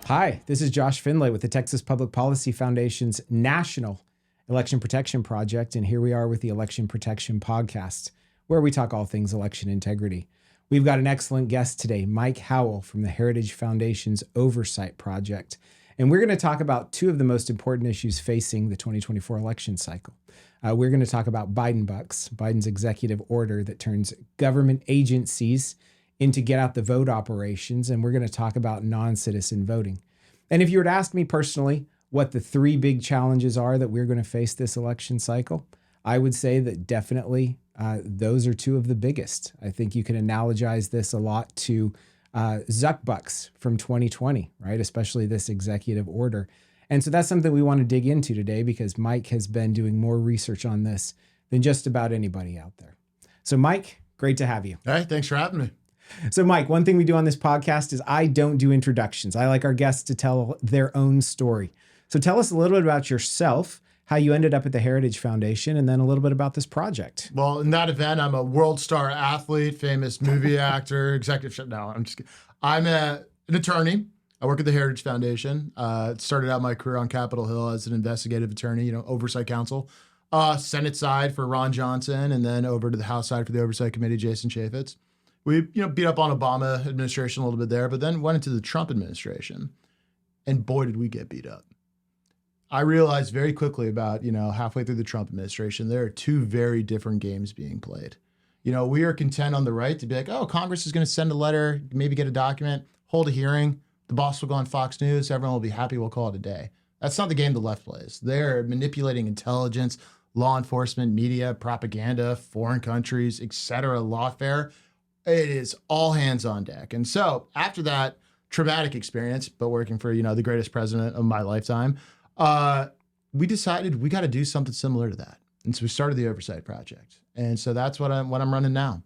Hi, this is Josh Findlay with the Texas Public Policy Foundation's National Election Protection Project, and here we are with the Election Protection Podcast, where we talk all things election integrity. We've got an excellent guest today, Mike Howell from the Heritage Foundation's Oversight Project, and we're going to talk about two of the most important issues facing the 2024 election cycle. We're going to talk about Biden bucks, Biden's executive order that turns government agencies into get out the vote operations, and we're going to talk about non-citizen voting. And if you were to ask me personally what the three big challenges are that we're going to face this election cycle, I would say that definitely those are two of the biggest. I think you can analogize this a lot to Zuck bucks from 2020, right? Especially this executive order. And so that's something we want to dig into today because Mike has been doing more research on this than just about anybody out there. So Mike, great to have you. Hey, thanks for having me. So Mike, one thing we do on this podcast is I don't do introductions. I like our guests to tell their own story. So tell us a little bit about yourself, how you ended up at the Heritage Foundation, and then a little bit about this project. Well, in that event, I'm a world star athlete, famous movie actor, executive. No, I'm just kidding. I'm an attorney. I work at the Heritage Foundation. Started out my career on Capitol Hill as an investigative attorney, Oversight counsel. Senate side for Ron Johnson, and then over to the House side for the Oversight Committee, Jason Chaffetz. We, beat up on Obama administration a little bit there, but then went into the Trump administration, and boy, did we get beat up. I realized very quickly about, halfway through the Trump administration, there are two very different games being played. We are content on the right to be like, oh, Congress is going to send a letter, maybe get a document, hold a hearing. The boss will go on Fox News. Everyone will be happy. We'll call it a day. That's not the game the left plays. They're manipulating intelligence, law enforcement, media, propaganda, foreign countries, etc., lawfare. It is all hands on deck. And so after that traumatic experience, but working for, the greatest president of my lifetime, we decided we got to do something similar to that. And so we started the Oversight Project. And so that's what I'm running now.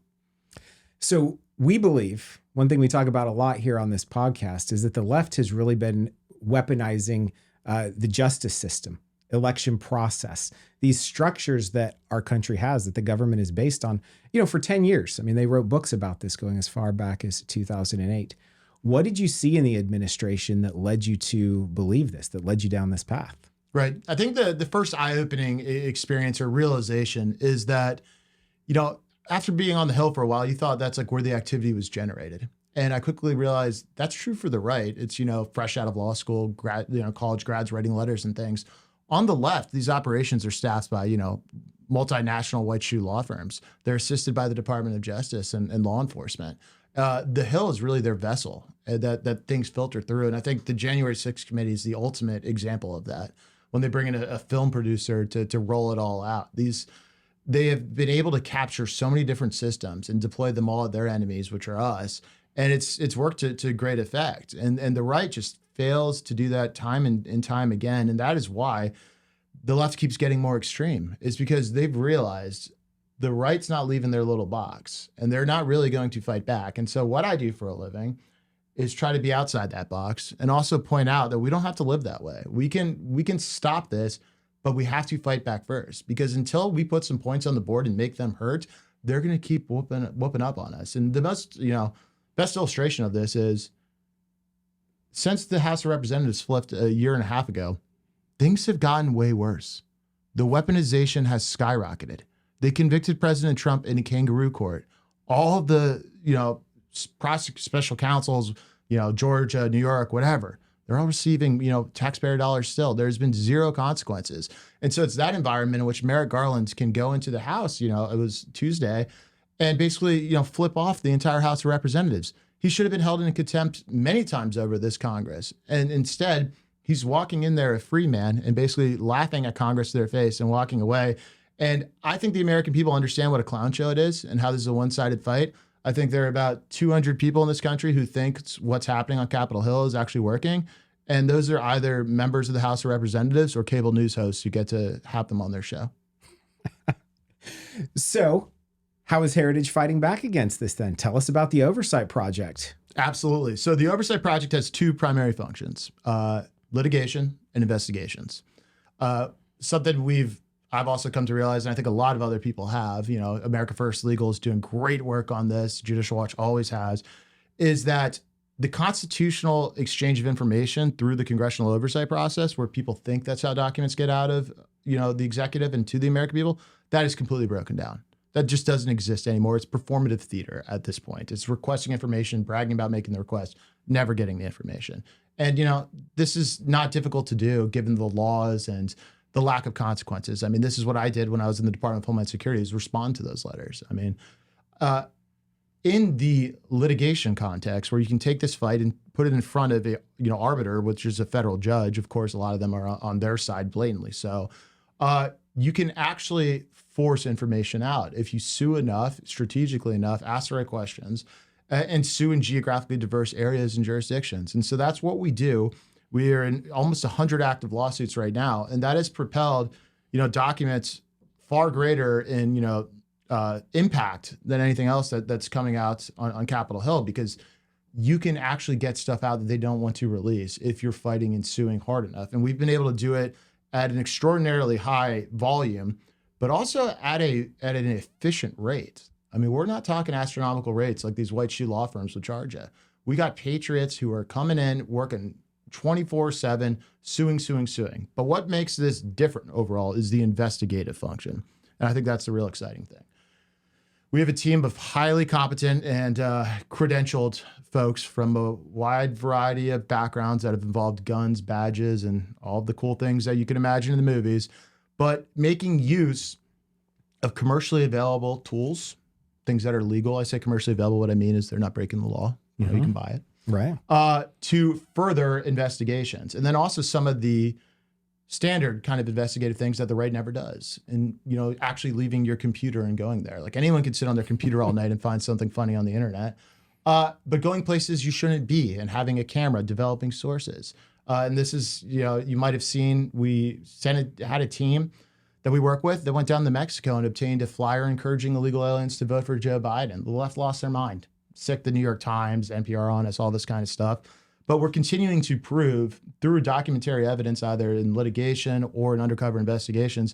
So we believe, one thing we talk about a lot here on this podcast is that the left has really been weaponizing the justice system, election process, these structures that our country has, that the government is based on, for 10 years. I mean, they wrote books about this going as far back as 2008. What did you see in the administration that led you to believe this, that led you down this path? Right. I think the first eye-opening experience or realization is that, after being on the Hill for a while, you thought that's like where the activity was generated. And I quickly realized that's true for the right. It's, fresh out of law school, college grads writing letters and things. On the left, these operations are staffed by, multinational white shoe law firms. They're assisted by the Department of Justice and law enforcement. The Hill is really their vessel that things filter through. And I think the January 6th committee is the ultimate example of that. When they bring in a film producer to roll it all out, they have been able to capture so many different systems and deploy them all at their enemies, which are us. And it's worked to great effect. And the right just fails to do that time and time again. And that is why the left keeps getting more extreme, is because they've realized the right's not leaving their little box and they're not really going to fight back. And so what I do for a living is try to be outside that box and also point out that we don't have to live that way. We can stop this, but we have to fight back first, because until we put some points on the board and make them hurt, they're going to keep whooping up on us. And the best illustration of this is, since the House of Representatives flipped a year and a half ago, things have gotten way worse. The weaponization has skyrocketed. They convicted President Trump in a kangaroo court. All of the, special counsels, Georgia, New York, whatever, they're all receiving, taxpayer dollars still. There's been zero consequences. And so it's that environment in which Merrick Garland can go into the House, it was Tuesday, and basically, flip off the entire House of Representatives. He should have been held in contempt many times over this Congress. And instead, he's walking in there a free man and basically laughing at Congress to their face and walking away. And I think the American people understand what a clown show it is and how this is a one-sided fight. I think there are about 200 people in this country who think what's happening on Capitol Hill is actually working. And those are either members of the House of Representatives or cable news hosts who get to have them on their show. So how is Heritage fighting back against this then? Tell us about the Oversight Project. Absolutely. So the Oversight Project has two primary functions, litigation and investigations. Something I've also come to realize, and I think a lot of other people have, America First Legal is doing great work on this, Judicial Watch always has, is that the constitutional exchange of information through the congressional oversight process, where people think that's how documents get out of, the executive and to the American people, that is completely broken down. That just doesn't exist anymore. It's performative theater at this point. It's requesting information, bragging about making the request, never getting the information. And, this is not difficult to do given the laws and the lack of consequences. I mean, this is what I did when I was in the Department of Homeland Security, is respond to those letters. I mean, in the litigation context, where you can take this fight and put it in front of a arbiter, which is a federal judge. Of course, a lot of them are on their side blatantly. So you can actually force information out if you sue enough, strategically enough, ask the right questions, and sue in geographically diverse areas and jurisdictions. And so that's what we do. We are in almost 100 active lawsuits right now, and that has propelled documents far greater in impact than anything else that's coming out on Capitol Hill, because you can actually get stuff out that they don't want to release if you're fighting and suing hard enough. And we've been able to do it at an extraordinarily high volume, but also at an efficient rate. I mean, we're not talking astronomical rates like these white shoe law firms would charge you. We got patriots who are coming in, working 24/7, suing. But what makes this different overall is the investigative function. And I think that's the real exciting thing. We have a team of highly competent and credentialed folks from a wide variety of backgrounds that have involved guns, badges, and all the cool things that you can imagine in the movies, but making use of commercially available tools, things that are legal. I say commercially available. What I mean is they're not breaking the law. You can buy it. Right. To further investigations. And then also some of the standard kind of investigative things that the right never does. And, actually leaving your computer and going there. Like, anyone can sit on their computer all night and find something funny on the internet. But going places you shouldn't be and having a camera, developing sources. And this is, you might have seen, we had a team that we work with that went down to Mexico and obtained a flyer encouraging illegal aliens to vote for Joe Biden. The left lost their mind. Sick the New York Times, NPR on us, all this kind of stuff. But we're continuing to prove through documentary evidence, either in litigation or in undercover investigations,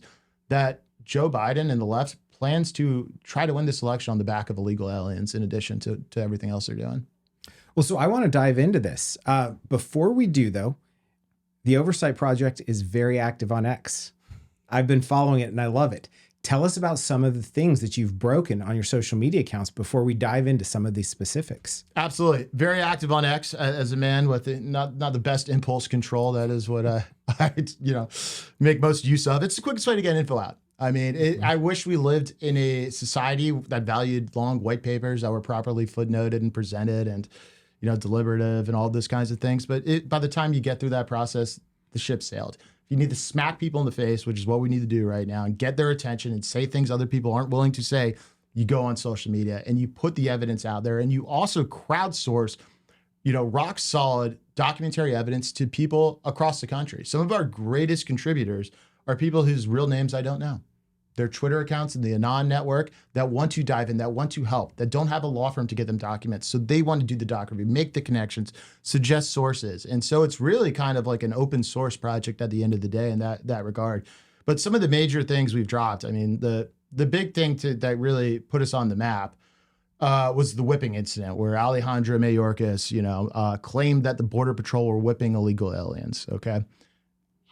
that Joe Biden and the left plans to try to win this election on the back of illegal aliens, in addition to everything else they're doing. Well, so I want to dive into this. Before we do, though, the Oversight Project is very active on X. I've been following it and I love it. Tell us about some of the things that you've broken on your social media accounts before we dive into some of these specifics. Absolutely. Very active on X as a man with not the best impulse control. That is what I make most use of. It's the quickest way to get info out. I mean, I wish we lived in a society that valued long white papers that were properly footnoted and presented and, deliberative and all those kinds of things. But by the time you get through that process, the ship sailed. You need to smack people in the face, which is what we need to do right now, and get their attention and say things other people aren't willing to say. You go on social media and you put the evidence out there, and you also crowdsource, rock solid documentary evidence to people across the country. Some of our greatest contributors are people whose real names I don't know. They're Twitter accounts in the Anon network that want to dive in, that want to help, that don't have a law firm to get them documents. So they want to do the doc review, make the connections, suggest sources. And so it's really kind of like an open source project at the end of the day in that regard. But some of the major things we've dropped, I mean, the big thing that really put us on the map was the whipping incident where Alejandro Mayorkas, claimed that the Border Patrol were whipping illegal aliens, okay?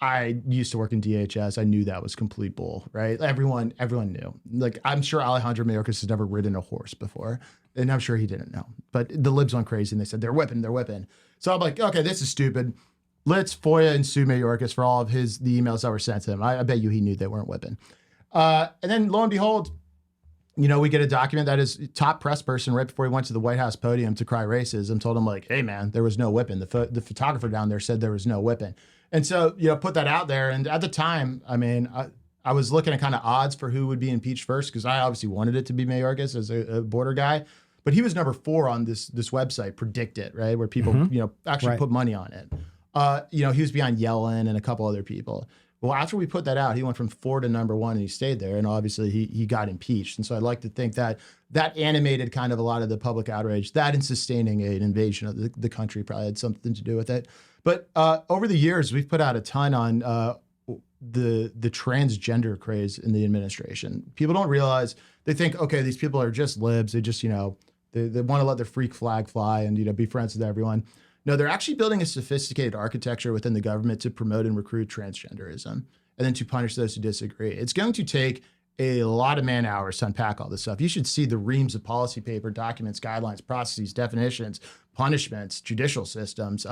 I used to work in DHS. I knew that was complete bull, right? Everyone knew. Like, I'm sure Alejandro Mayorkas has never ridden a horse before, and I'm sure he didn't know. But the libs went crazy, and they said, they're whipping. So I'm like, okay, this is stupid. Let's FOIA and sue Mayorkas for all of the emails that were sent to him. I bet you he knew they weren't whipping. And then lo and behold, we get a document that his top press person right before he went to the White House podium to cry racism told him, like, hey, man, there was no whipping. The photographer down there said there was no whipping. And so, put that out there. And at the time, I mean, I was looking at kind of odds for who would be impeached first, because I obviously wanted it to be Mayorkas as a border guy. But he was number 4 on this website, Predict It, right? Where people, actually put money on it. He was behind Yellen and a couple other people. Well, after we put that out, he went from 4 to number 1, and he stayed there. And obviously he got impeached. And so I'd like to think that animated kind of a lot of the public outrage. That and sustaining an invasion of the country probably had something to do with it. But over the years, we've put out a ton on the transgender craze in the administration. People don't realize, they think, okay, these people are just libs. They just, They want to let their freak flag fly and, be friends with everyone. No, they're actually building a sophisticated architecture within the government to promote and recruit transgenderism and then to punish those who disagree. It's going to take a lot of man hours to unpack all this stuff. You should see the reams of policy paper, documents, guidelines, processes, definitions, punishments, judicial systems,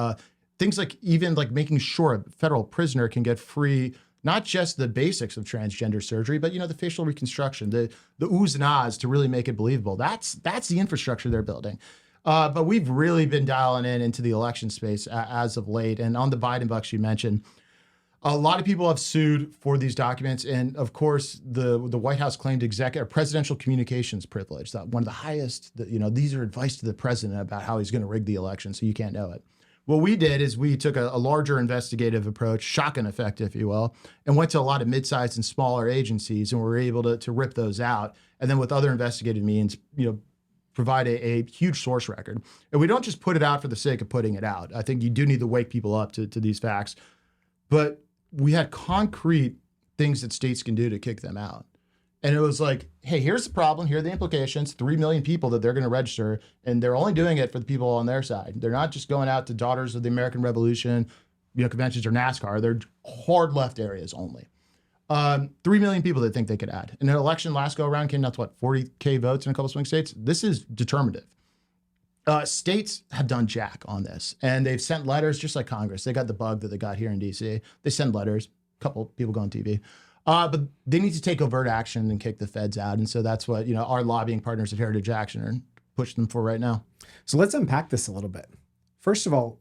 things like even like making sure a federal prisoner can get free, not just the basics of transgender surgery, but the facial reconstruction, the oohs and ahs to really make it believable. That's the infrastructure they're building. But we've really been dialing into the election space as of late. And on the Biden bucks you mentioned, a lot of people have sued for these documents. And of course, the White House claimed presidential communications privilege, that one of the highest, these are advice to the president about how he's going to rig the election, so you can't know it. What we did is we took a larger investigative approach, shotgun effect, if you will, and went to a lot of mid-sized and smaller agencies, and we were able to rip those out. And then with other investigative means, provide a huge source record. And we don't just put it out for the sake of putting it out. I think you do need to wake people up to these facts. But we had concrete things that states can do to kick them out. And it was like, hey, here's the problem. Here are the implications. 3 million people that they're going to register. And they're only doing it for the people on their side. They're not just going out to Daughters of the American Revolution, conventions or NASCAR. They're hard left areas only. 3 million people that think they could add. In an election last go around came out to 40K votes in a couple swing states. This is determinative. States have done jack on this, and they've sent letters just like Congress. They got the bug that they got here in DC. They send letters, a couple people go on TV. But they need to take overt action and kick the feds out. And so that's what, our lobbying partners at Heritage Action are pushing them for right now. So let's unpack this a little bit. First of all,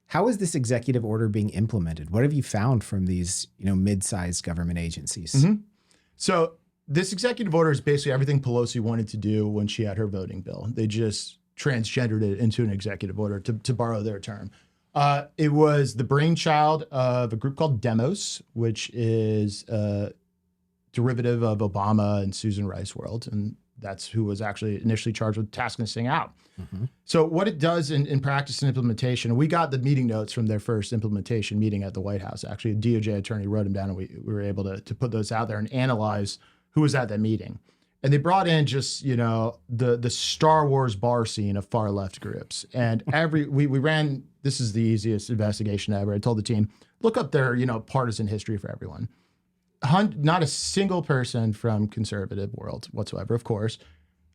how is this executive order being implemented? What have you found from these, mid-sized government agencies? Mm-hmm. So this executive order is basically everything Pelosi wanted to do when she had her voting bill. They just transgendered it into an executive order, to borrow their term. It was the brainchild of a group called Demos, which is a derivative of Obama and Susan Rice world. And that's who was actually initially charged with tasking this thing out. Mm-hmm. So what it does in practice and implementation, we got the meeting notes from their first implementation meeting at the White House. Actually, a DOJ attorney wrote them down, and we were able to put those out there and analyze who was at that meeting. And they brought in just, the Star Wars bar scene of far left groups. And we ran, this is the easiest investigation ever. I told the team, look up their, partisan history for everyone. Not a single person from conservative world whatsoever, of course.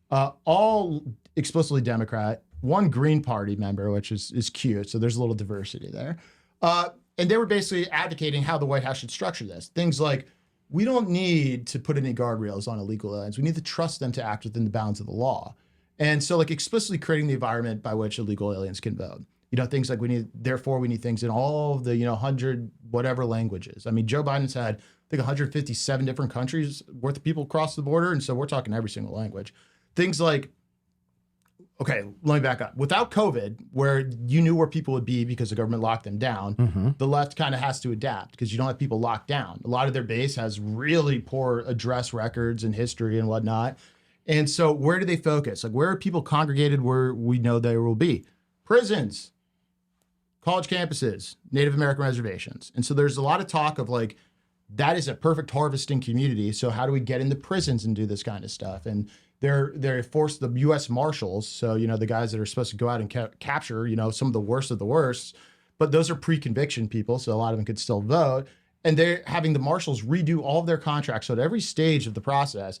All explicitly Democrat, one Green Party member, which is cute. So there's a little diversity there. And they were basically advocating how the White House should structure this. Things like, we don't need to put any guardrails on illegal aliens. We need to trust them to act within the bounds of the law. And so explicitly creating the environment by which illegal aliens can vote. Things like we need things in all of the, 100 whatever languages. I mean, Joe Biden's had, I think, 157 different countries worth of people across the border. And so we're talking every single language. Things like, okay, let me back up. Without COVID, where you knew where people would be because the government locked them down, mm-hmm. the left kind of has to adapt because you don't have people locked down. A lot of their base has really poor address records and history and whatnot. And so where do they focus? Where are people congregated where we know there will be? Prisons, college campuses, Native American reservations. And so there's a lot of talk of that is a perfect harvesting community. So how do we get into prisons and do this kind of stuff? And they're forced the U.S. Marshals, so the guys that are supposed to go out and capture some of the worst, but those are pre-conviction people, so a lot of them could still vote. And they're having the Marshals redo all of their contracts. So at every stage of the process,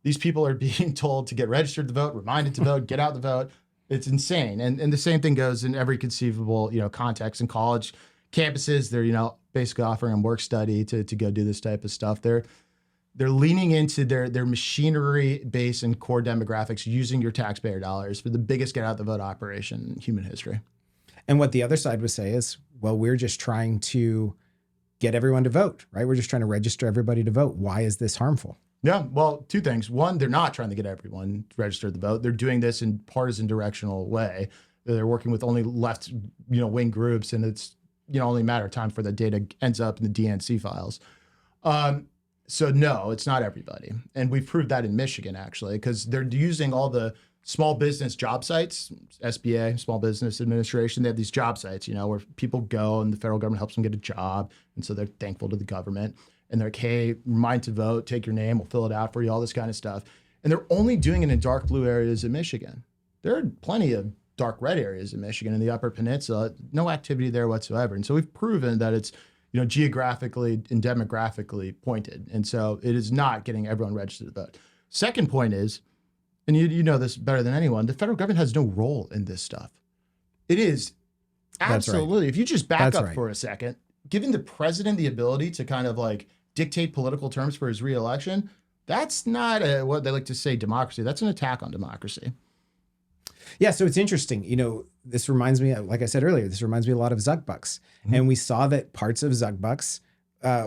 these people are being told to get registered to vote, reminded to vote, get out the vote. It's insane. And the same thing goes in every conceivable context. In college campuses, they're basically offering them work study to go do this type of stuff. They're leaning into their machinery base and core demographics, using your taxpayer dollars for the biggest get out the vote operation in human history. And what the other side would say is, well, we're just trying to get everyone to vote, right? We're just trying to register everybody to vote. Why is this harmful? Yeah, well, two things. One, they're not trying to get everyone to register to vote. They're doing this in partisan directional way. They're working with only left, wing groups, and it's only a matter of time before the data ends up in the DNC files. So no, it's not everybody. And we've proved that in Michigan, actually, because they're using all the small business job sites, SBA, Small Business Administration. They have these job sites, where people go and the federal government helps them get a job. And so they're thankful to the government. And they're like, hey, remind to vote, take your name, we'll fill it out for you, all this kind of stuff. And they're only doing it in dark blue areas in Michigan. there are plenty of dark red areas in Michigan in the Upper Peninsula, no activity there whatsoever. And so we've proven that it's, geographically and demographically pointed. And so it is not getting everyone registered to vote. Second point is, and you know this better than anyone, the federal government has no role in this stuff. It is absolutely, if you just back up for a second, giving the president the ability to kind of like dictate political terms for his reelection, that's not what they like to say democracy. That's an attack on democracy. Yeah, so it's interesting. This reminds me, like I said earlier, this reminds me a lot of Zuckbucks. Mm-hmm. And we saw that parts of Zuckbucks,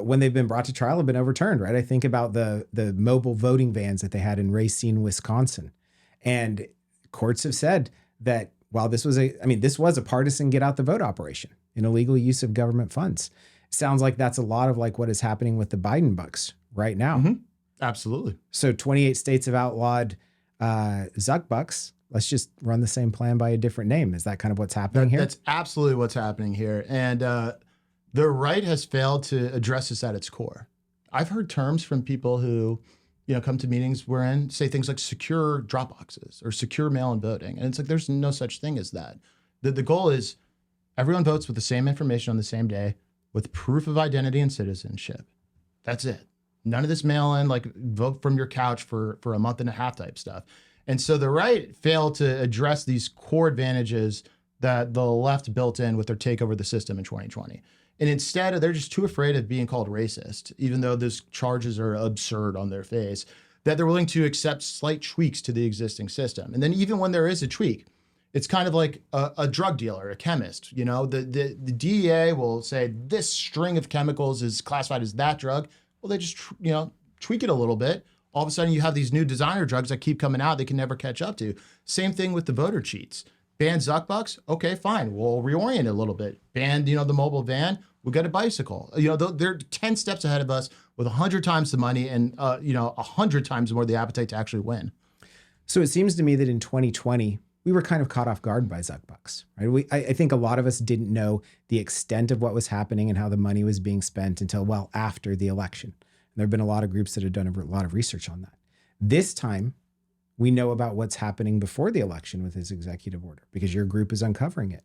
when they've been brought to trial, have been overturned, right? I think about the mobile voting vans that they had in Racine, Wisconsin. And courts have said that while this was a partisan get out the vote operation, an illegal use of government funds. Sounds like that's a lot of like what is happening with the Biden bucks right now. Mm-hmm. Absolutely. So 28 states have outlawed Zuckbucks. Let's just run the same plan by a different name. Is that kind of what's happening here? That's absolutely what's happening here. And the right has failed to address this at its core. I've heard terms from people who, come to meetings we're in, say things like secure drop boxes or secure mail-in voting. And it's like, there's no such thing as that. The goal is everyone votes with the same information on the same day with proof of identity and citizenship. That's it. None of this mail-in, like vote from your couch for a month and a half type stuff. And so the right failed to address these core advantages that the left built in with their takeover of the system in 2020. And instead, they're just too afraid of being called racist, even though those charges are absurd on their face, that they're willing to accept slight tweaks to the existing system. And then even when there is a tweak, it's kind of like a drug dealer, a chemist. The DEA will say this string of chemicals is classified as that drug. Well, they just, tweak it a little bit. All of a sudden you have these new designer drugs that keep coming out they can never catch up to. Same thing with the voter cheats. Ban Zuckbucks? Okay, fine. We'll reorient it a little bit. Ban, the mobile van. We'll get a bicycle. They're 10 steps ahead of us with 100 times the money and, 100 times more the appetite to actually win. So it seems to me that in 2020, we were kind of caught off guard by Zuckbucks, right? I think a lot of us didn't know the extent of what was happening and how the money was being spent until well after the election. And there have been a lot of groups that have done a lot of research on that. This time, we know about what's happening before the election with his executive order because your group is uncovering it.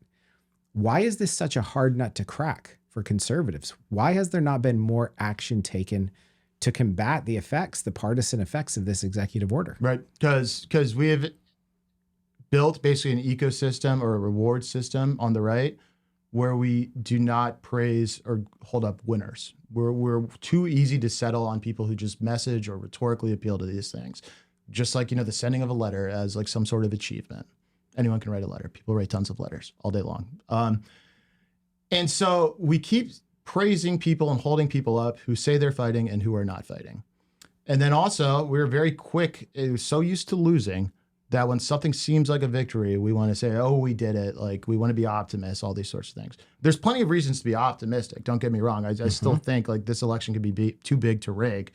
Why is this such a hard nut to crack for conservatives? Why has there not been more action taken to combat the partisan effects of this executive order? Right, because we have built basically an ecosystem or a reward system on the right where we do not praise or hold up winners. We're too easy to settle on people who just message or rhetorically appeal to these things. Just like, the sending of a letter as like some sort of achievement. Anyone can write a letter. People write tons of letters all day long. And so we keep praising people and holding people up who say they're fighting and who are not fighting. And then also we're very quick, so used to losing that when something seems like a victory, we want to say, oh, we did it. Like we want to be optimists, all these sorts of things. There's plenty of reasons to be optimistic. Don't get me wrong. I still think like this election could be too big to rig,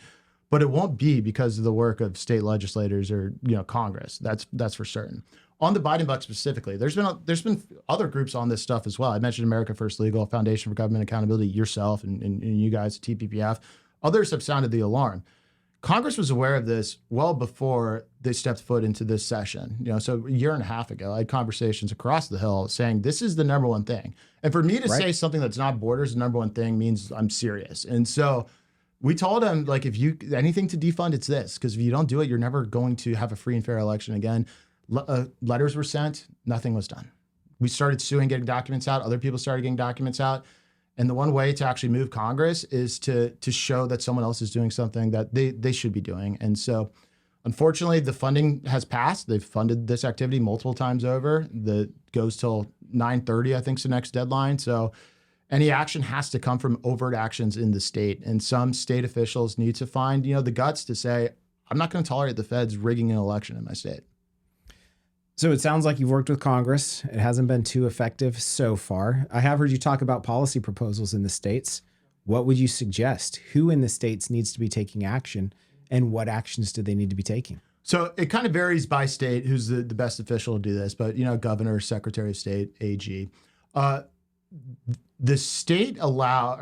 but it won't be because of the work of state legislators or, Congress. That's for certain. On the Biden buck specifically, there's been other groups on this stuff as well. I mentioned America First Legal, Foundation for Government Accountability, yourself and you guys at TPPF. Others have sounded the alarm. Congress was aware of this well before they stepped foot into this session. So a year and a half ago, I had conversations across the Hill saying this is the number one thing. And for me to say something that's not borders, the number one thing means I'm serious. And so we told them, like, if you anything to defund, it's this, because if you don't do it, you're never going to have a free and fair election again. Letters were sent, nothing was done. We started suing, getting documents out. Other people started getting documents out. And the one way to actually move Congress is to show that someone else is doing something that they should be doing. And so, unfortunately, the funding has passed. They've funded this activity multiple times over. That goes till 9/30, I think, is the next deadline. So any action has to come from overt actions in the state. And some state officials need to find, the guts to say, I'm not going to tolerate the feds rigging an election in my state. So it sounds like you've worked with Congress. It hasn't been too effective so far. I have heard you talk about policy proposals in the states. What would you suggest? Who in the states needs to be taking action, and what actions do they need to be taking? So it kind of varies by state who's the best official to do this, but governor, secretary of state, AG. The state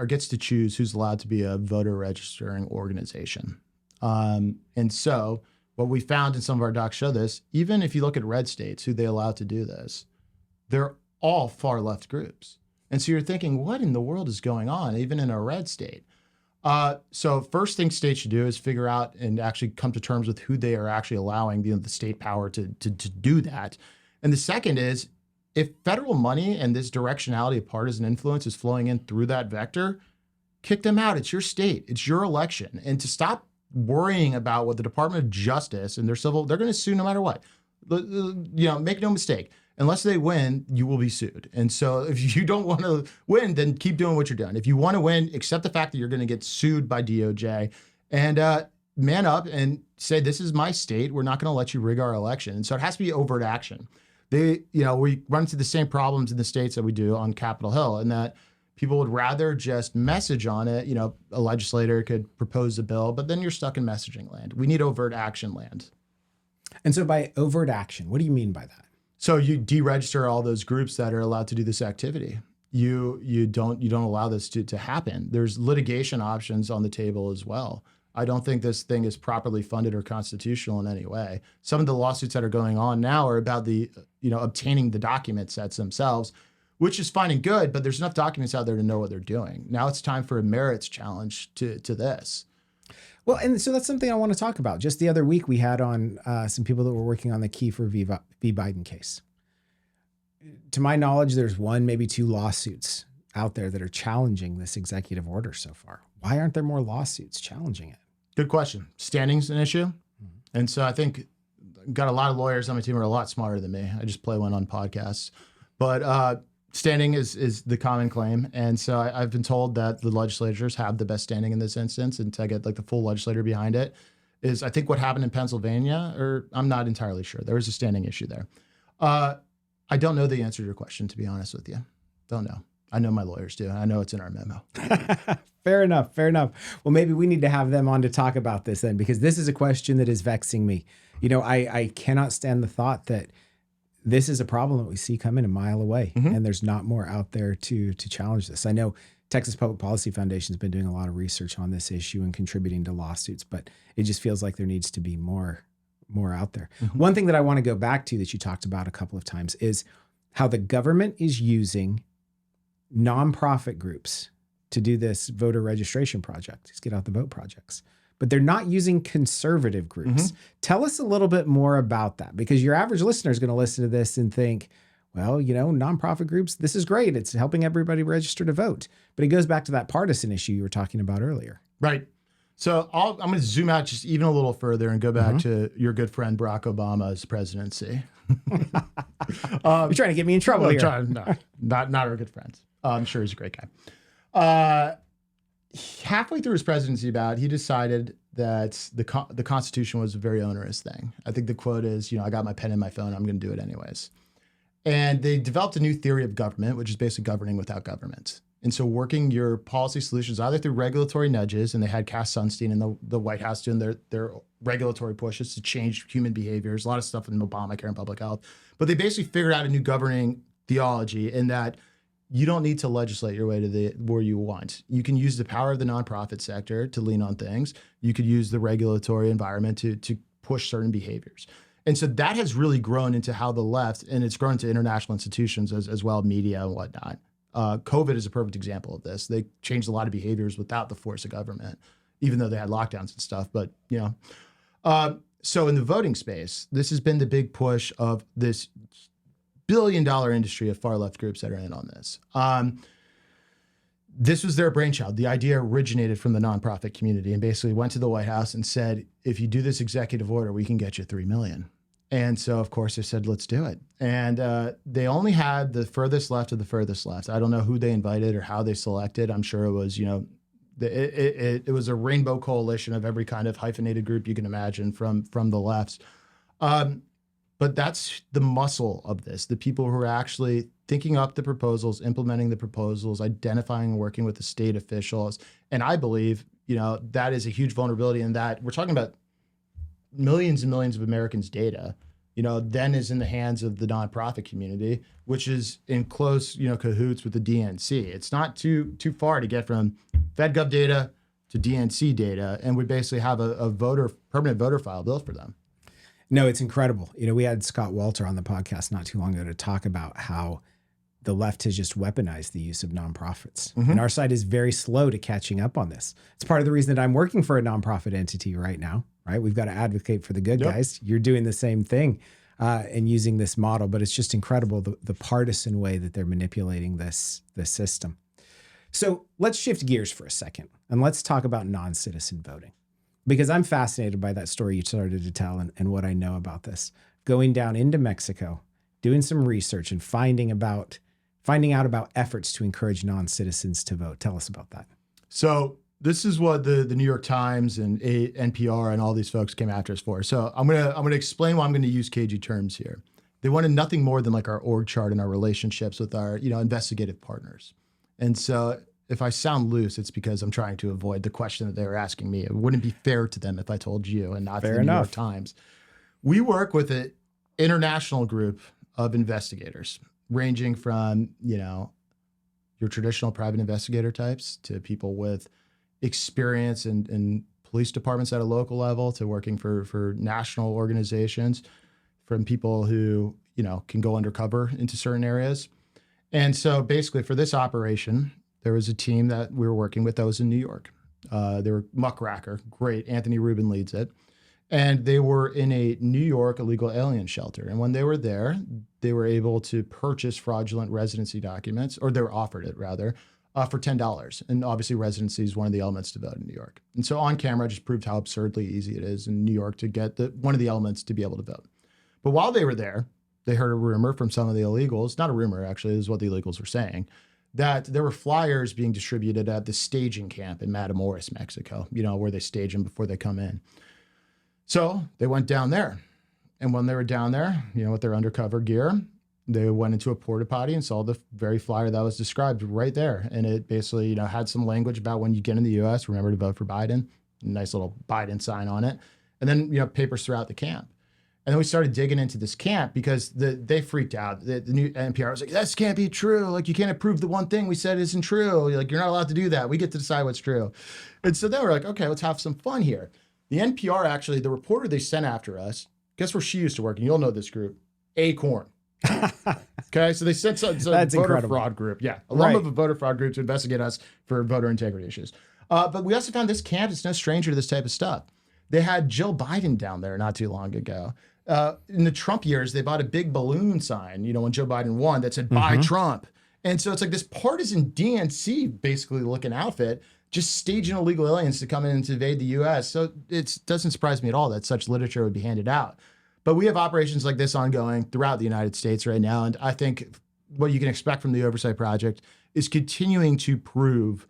gets to choose who's allowed to be a voter registering organization. And so what we found in some of our docs show this, even if you look at red states, who they allow to do this, they're all far left groups. And so you're thinking, what in the world is going on, even in a red state? So first thing states should do is figure out and actually come to terms with who they are actually allowing the state power to do that. And the second is, if federal money and this directionality of partisan influence is flowing in through that vector, kick them out. It's your state. It's your election. And to stop worrying about what the Department of Justice and they're going to sue no matter what. Make no mistake. Unless they win, you will be sued. And so if you don't want to win, then keep doing what you're doing. If you want to win, accept the fact that you're going to get sued by DOJ and man up and say, this is my state. We're not going to let you rig our election. And so it has to be overt action. We run into the same problems in the states that we do on Capitol Hill, and that people would rather just message on it. A legislator could propose a bill, but then you're stuck in messaging land. We need overt action land. And so by overt action, what do you mean by that? So you deregister all those groups that are allowed to do this activity. You don't allow this to happen. There's litigation options on the table as well. I don't think this thing is properly funded or constitutional in any way. Some of the lawsuits that are going on now are about obtaining the document sets themselves, which is fine and good, but there's enough documents out there to know what they're doing. Now it's time for a merits challenge to this. Well, and so that's something I want to talk about. Just the other week, we had on some people that were working on the Kiefer v. Biden case. To my knowledge, there's one, maybe two lawsuits out there that are challenging this executive order so far. Why aren't there more lawsuits challenging it? Good question. Standing's an issue. Mm-hmm. And so I think got a lot of lawyers on my team who are a lot smarter than me. I just play one on podcasts. But standing is the common claim. And so I've been told that the legislatures have the best standing in this instance, and to get the full legislator behind it is, I think, what happened in Pennsylvania, or I'm not entirely sure. There was a standing issue there. I don't know the answer to your question, to be honest with you. Don't know. I know my lawyers do. I know it's in our memo. Fair enough. Well, maybe we need to have them on to talk about this then, because this is a question that is vexing me. I cannot stand the thought that this is a problem that we see coming a mile away, and there's not more out there to challenge this. I know Texas Public Policy Foundation has been doing a lot of research on this issue and contributing to lawsuits, but it just feels like there needs to be more out there. Mm-hmm. One thing that I want to go back to that you talked about a couple of times is how the government is using nonprofit groups to do this voter registration project, these get out the vote projects. But they're not using conservative groups. Mm-hmm. Tell us a little bit more about that, because your average listener is going to listen to this and think, well, nonprofit groups, this is great. It's helping everybody register to vote. But it goes back to that partisan issue you were talking about earlier. Right. So I'm going to zoom out just even a little further and go back to your good friend Barack Obama's presidency. You're trying to get me in trouble here. No, not our good friends. I'm sure he's a great guy. Halfway through his presidency, he decided that the Constitution was a very onerous thing. I think the quote is, I got my pen and my phone, I'm going to do it anyways. And they developed a new theory of government, which is basically governing without government. And so working your policy solutions either through regulatory nudges, and they had Cass Sunstein in the White House doing their regulatory pushes to change human behaviors, a lot of stuff in Obamacare and public health. But they basically figured out a new governing theology in that you don't need to legislate your way to where you want. You can use the power of the nonprofit sector to lean on things. You could use the regulatory environment to push certain behaviors. And so that has really grown into how the left, and it's grown to international institutions as well, media and whatnot. COVID is a perfect example of this. They changed a lot of behaviors without the force of government, even though they had lockdowns and stuff. But, so in the voting space, this has been the big push of this billion-dollar industry of far left groups that are in on this. This was their brainchild. The idea originated from the nonprofit community and basically went to the White House and said, if you do this executive order, we can get you $3 million. And so, of course, they said, let's do it. And they only had the furthest left of the furthest left. I don't know who they invited or how they selected. I'm sure it was, it was a rainbow coalition of every kind of hyphenated group you can imagine from the lefts. But that's the muscle of this, the people who are actually thinking up the proposals, implementing the proposals, identifying and working with the state officials. And I believe, that is a huge vulnerability in that we're talking about millions and millions of Americans' data, then is in the hands of the nonprofit community, which is in close, cahoots with the DNC. It's not too far to get from FedGov data to DNC data, and we basically have a permanent voter file built for them. No, it's incredible. We had Scott Walter on the podcast not too long ago to talk about how the left has just weaponized the use of nonprofits. And our side is very slow to catching up on this. It's part of the reason that I'm working for a nonprofit entity right now, right? We've got to advocate for the good guys. You're doing the same thing and using this model, but it's just incredible the partisan way that they're manipulating this system. So let's shift gears for a second and let's talk about non-citizen voting, because I'm fascinated by that story you started to tell and what I know about this. Going down into Mexico, doing some research and finding out about efforts to encourage non-citizens to vote. Tell us about that. So this is what the New York Times and NPR and all these folks came after us for. So I'm gonna explain why I'm gonna use cagey terms here. They wanted nothing more than like our org chart and our relationships with our investigative partners. And so if I sound loose, it's because I'm trying to avoid the question that they were asking me. It wouldn't be fair to them if I told you and not to the New York Times. We work with an international group of investigators, ranging from, your traditional private investigator types to people with experience in police departments at a local level to working for national organizations, from people who, can go undercover into certain areas. And so basically for this operation, there was a team that we were working with that was in New York. They were muckraker, great. Anthony Rubin leads it. And they were in a New York illegal alien shelter. And when they were there, they were able to purchase fraudulent residency documents, or they were offered it rather, for $10. And obviously residency is one of the elements to vote in New York. And so on camera just proved how absurdly easy it is in New York to get one of the elements to be able to vote. But while they were there, they heard a rumor from some of the illegals, not a rumor actually, this is what the illegals were saying, that there were flyers being distributed at the staging camp in Matamoros, Mexico, where they stage them before they come in. So they went down there. And when they were down there, with their undercover gear, they went into a porta potty and saw the very flyer that was described right there. And it basically, had some language about when you get in the U.S., remember to vote for Biden, nice little Biden sign on it. And then, papers throughout the camp. And then we started digging into this camp because they freaked out. The new NPR was like, this can't be true. Like, you can't approve the one thing we said isn't true. Like, you're not allowed to do that. We get to decide what's true. And so then we're like, okay, let's have some fun here. The NPR, actually, the reporter they sent after us, guess where she used to work? And you'll know this group, Acorn. Okay, so they sent some voter incredible. Fraud group. Yeah, alum of a voter fraud group to investigate us for voter integrity issues. But we also found this camp is no stranger to this type of stuff. They had Jill Biden down there not too long ago. In the Trump years, they bought a big balloon sign, when Joe Biden won, that said, buy Trump. And so it's like this partisan DNC basically looking outfit, just staging illegal aliens to come in and to invade the U.S. So it doesn't surprise me at all that such literature would be handed out. But we have operations like this ongoing throughout the United States right now. And I think what you can expect from the Oversight Project is continuing to prove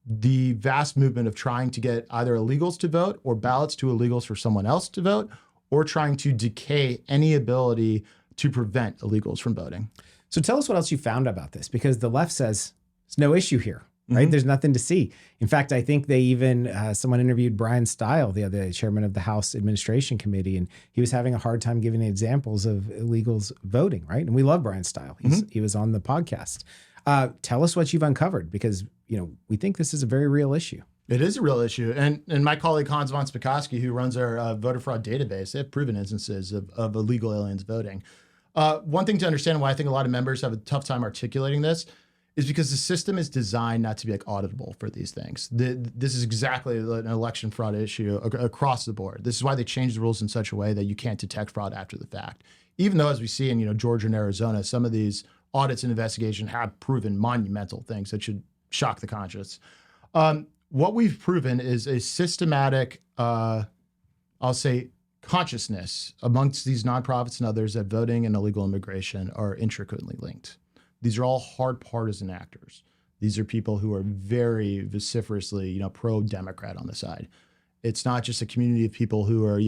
the vast movement of trying to get either illegals to vote or ballots to illegals for someone else to vote, or trying to decay any ability to prevent illegals from voting. So tell us what else you found about this, because the left says there's no issue here, right? There's nothing to see. In fact, I think they even, someone interviewed Brian Stile, the chairman of the House Administration Committee, and he was having a hard time giving examples of illegals voting, right? And we love Brian Stile. He was on the podcast. Tell us what you've uncovered, because, we think this is a very real issue. It is a real issue. And my colleague Hans von Spakovsky, who runs our voter fraud database, they have proven instances of illegal aliens voting. One thing to understand why I think a lot of members have a tough time articulating this is because the system is designed not to be auditable for these things. This is exactly an election fraud issue across the board. This is why they changed the rules in such a way that you can't detect fraud after the fact. Even though, as we see in Georgia and Arizona, some of these audits and investigation have proven monumental things that should shock the conscience. What we've proven is a systematic, I'll say, consciousness amongst these nonprofits and others that voting and illegal immigration are intricately linked. These are all hard partisan actors. These are people who are very vociferously, pro-Democrat on the side. It's not just a community of people who are,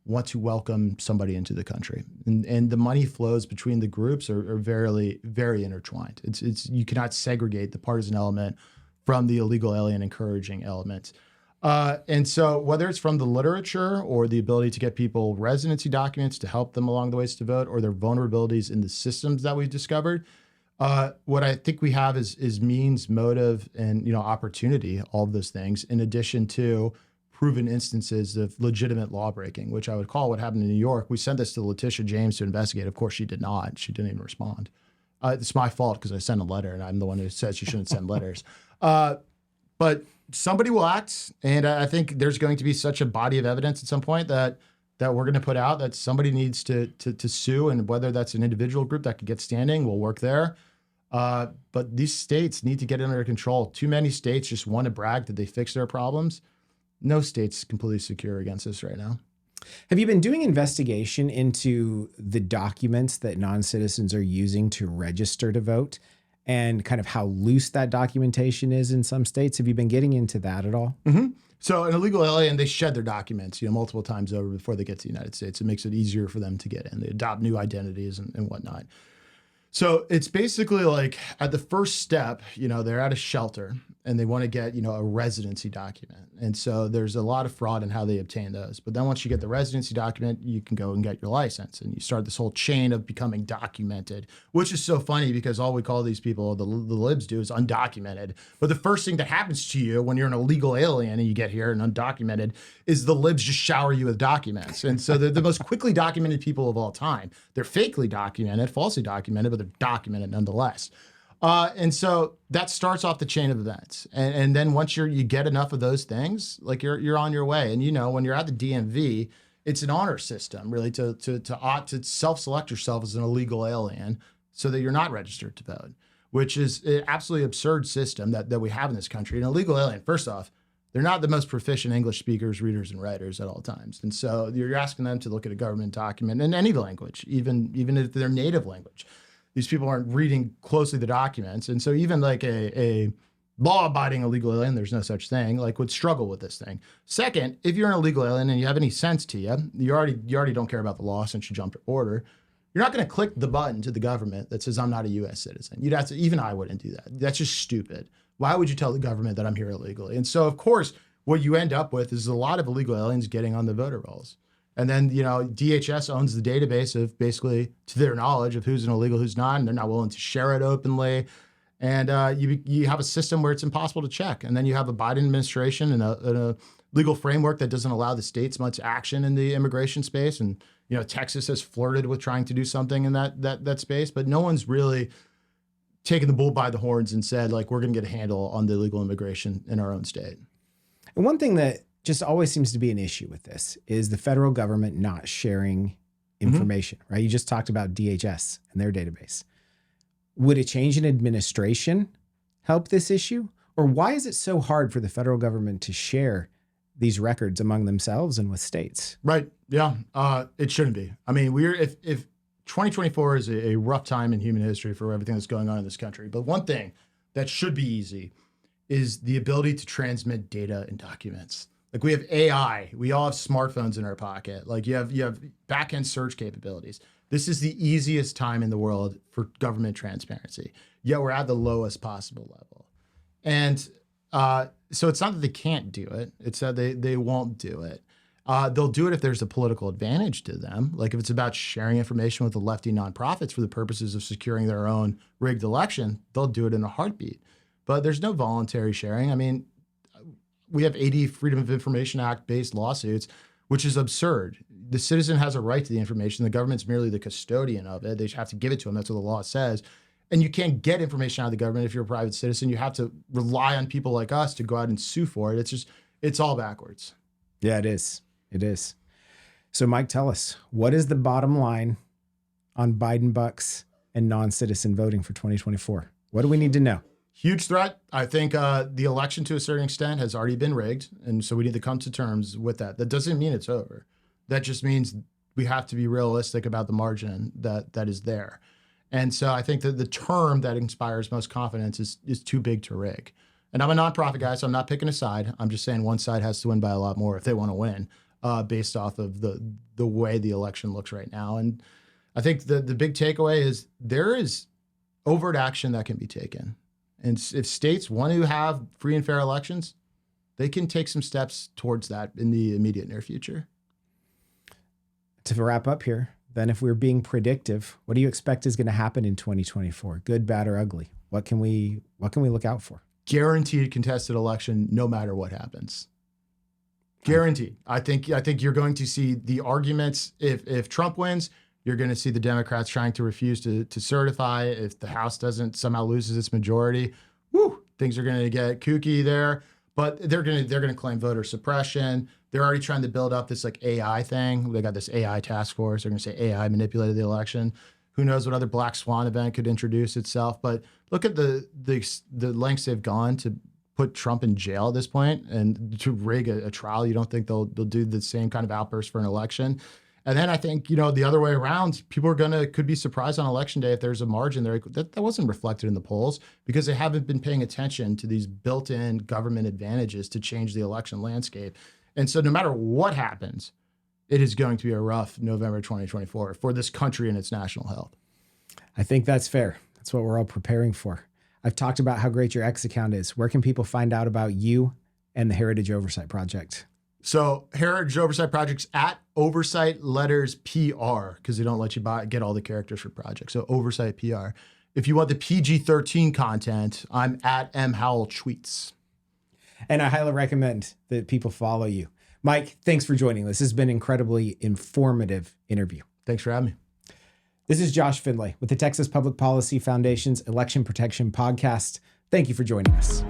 want to welcome somebody into the country. And the money flows between the groups are very, very intertwined. It's you cannot segregate the partisan element from the illegal alien encouraging element. And so whether it's from the literature or the ability to get people residency documents to help them along the ways to vote, or their vulnerabilities in the systems that we've discovered, what I think we have is means, motive, and opportunity, all of those things, in addition to proven instances of legitimate law breaking, which I would call what happened in New York. We sent this to Letitia James to investigate. Of course, she did not. She didn't even respond. It's my fault because I sent a letter, and I'm the one who says you shouldn't send letters. But somebody will act, and I think there's going to be such a body of evidence at some point that we're going to put out that somebody needs to sue, and whether that's an individual group that could get standing, we'll work there. But these states need to get it under control. Too many states just want to brag that they fix their problems. No state's completely secure against this right now. Have you been doing investigation into the documents that non-citizens are using to register to vote and kind of how loose that documentation is in some states? Have you been getting into that at all? Mm-hmm. So an illegal alien, they shed their documents, multiple times over before they get to the United States. It makes it easier for them to get in. They adopt new identities and whatnot. So it's basically like at the first step, they're at a shelter and they want to get, a residency document. And so there's a lot of fraud in how they obtain those. But then once you get the residency document, you can go and get your license, and you start this whole chain of becoming documented, which is so funny because all we call these people, the libs do, is undocumented. But the first thing that happens to you when you're an illegal alien and you get here and undocumented is the libs just shower you with documents. And so they're the most quickly documented people of all time. They're fakely documented, falsely documented, but they're documented nonetheless. And so that starts off the chain of events. And then once you get enough of those things, like you're on your way. And when you're at the DMV, it's an honor system really to self-select yourself as an illegal alien so that you're not registered to vote, which is an absolutely absurd system that we have in this country. An illegal alien, first off, they're not the most proficient English speakers, readers, and writers at all times. And so you're asking them to look at a government document in any language, even if they're native language. These people aren't reading closely the documents. And so even like a law-abiding illegal alien, there's no such thing, like would struggle with this thing. Second, if you're an illegal alien and you have any sense to you, you already don't care about the law since you jumped order. You're not going to click the button to the government that says I'm not a U.S. citizen. You'd have to, even I wouldn't do that. That's just stupid. Why would you tell the government that I'm here illegally? And so, of course, what you end up with is a lot of illegal aliens getting on the voter rolls. And then, DHS owns the database of basically, to their knowledge, of who's an illegal, who's not, and they're not willing to share it openly. And you have a system where it's impossible to check. And then you have a Biden administration and a legal framework that doesn't allow the states much action in the immigration space. And, Texas has flirted with trying to do something in that space, but no one's really taken the bull by the horns and said, like, we're going to get a handle on the illegal immigration in our own state. And one thing that just always seems to be an issue with this is the federal government not sharing information, right? You just talked about DHS and their database. Would a change in administration help this issue? Or why is it so hard for the federal government to share these records among themselves and with states? Right. Yeah. It shouldn't be. I mean, if 2024 is a rough time in human history for everything that's going on in this country. But one thing that should be easy is the ability to transmit data and documents. Like we have AI, we all have smartphones in our pocket. Like you have back-end search capabilities. This is the easiest time in the world for government transparency. Yet we're at the lowest possible level. And so it's not that they can't do it. It's that they won't do it. They'll do it if there's a political advantage to them. Like if it's about sharing information with the lefty nonprofits for the purposes of securing their own rigged election, they'll do it in a heartbeat. But there's no voluntary sharing. I mean, we have 80 Freedom of Information Act-based lawsuits, which is absurd. The citizen has a right to the information. The government's merely the custodian of it. They have to give it to them. That's what the law says. And you can't get information out of the government if you're a private citizen. You have to rely on people like us to go out and sue for it. It's all backwards. Yeah, it is. It is. So, Mike, tell us, what is the bottom line on Biden bucks and non-citizen voting for 2024? What do we need to know? Huge threat. I think the election to a certain extent has already been rigged. And so we need to come to terms with that. That doesn't mean it's over. That just means we have to be realistic about the margin that is there. And so I think that the term that inspires most confidence is too big to rig. And I'm a nonprofit guy, so I'm not picking a side. I'm just saying one side has to win by a lot more if they want to win, based off of the way the election looks right now. And I think the big takeaway is there is overt action that can be taken. And if states want to have free and fair elections, they can take some steps towards that in the immediate near future. To wrap up here, then if we're being predictive, what do you expect is going to happen in 2024? Good, bad, or ugly? What can we look out for? Guaranteed contested election, no matter what happens. Guaranteed. I think you're going to see the arguments. If Trump wins, you're going to see the Democrats trying to refuse to certify. If the House doesn't somehow loses its majority, things are going to get kooky there. But they're going to claim voter suppression. They're already trying to build up this like AI thing. They got this AI task force. They're going to say AI manipulated the election. Who knows what other black swan event could introduce itself? But look at the lengths they've gone to put Trump in jail at this point and to rig a trial. You don't think they'll do the same kind of outburst for an election? And then I think, the other way around, people could be surprised on election day if there's a margin there that wasn't reflected in the polls because they haven't been paying attention to these built-in government advantages to change the election landscape. And so no matter what happens, it is going to be a rough November 2024 for this country and its national health. I think that's fair. That's what we're all preparing for. I've talked about how great your X account is. Where can people find out about you and the Heritage Oversight Project? So Heritage Oversight Project's at Oversight Letters PR because they don't let you get all the characters for projects. So Oversight PR. If you want the PG-13 content, I'm at M Howell Tweets. And I highly recommend that people follow you. Mike, thanks for joining. This has been an incredibly informative interview. Thanks for having me. This is Josh Findlay with the Texas Public Policy Foundation's Election Protection Podcast. Thank you for joining us.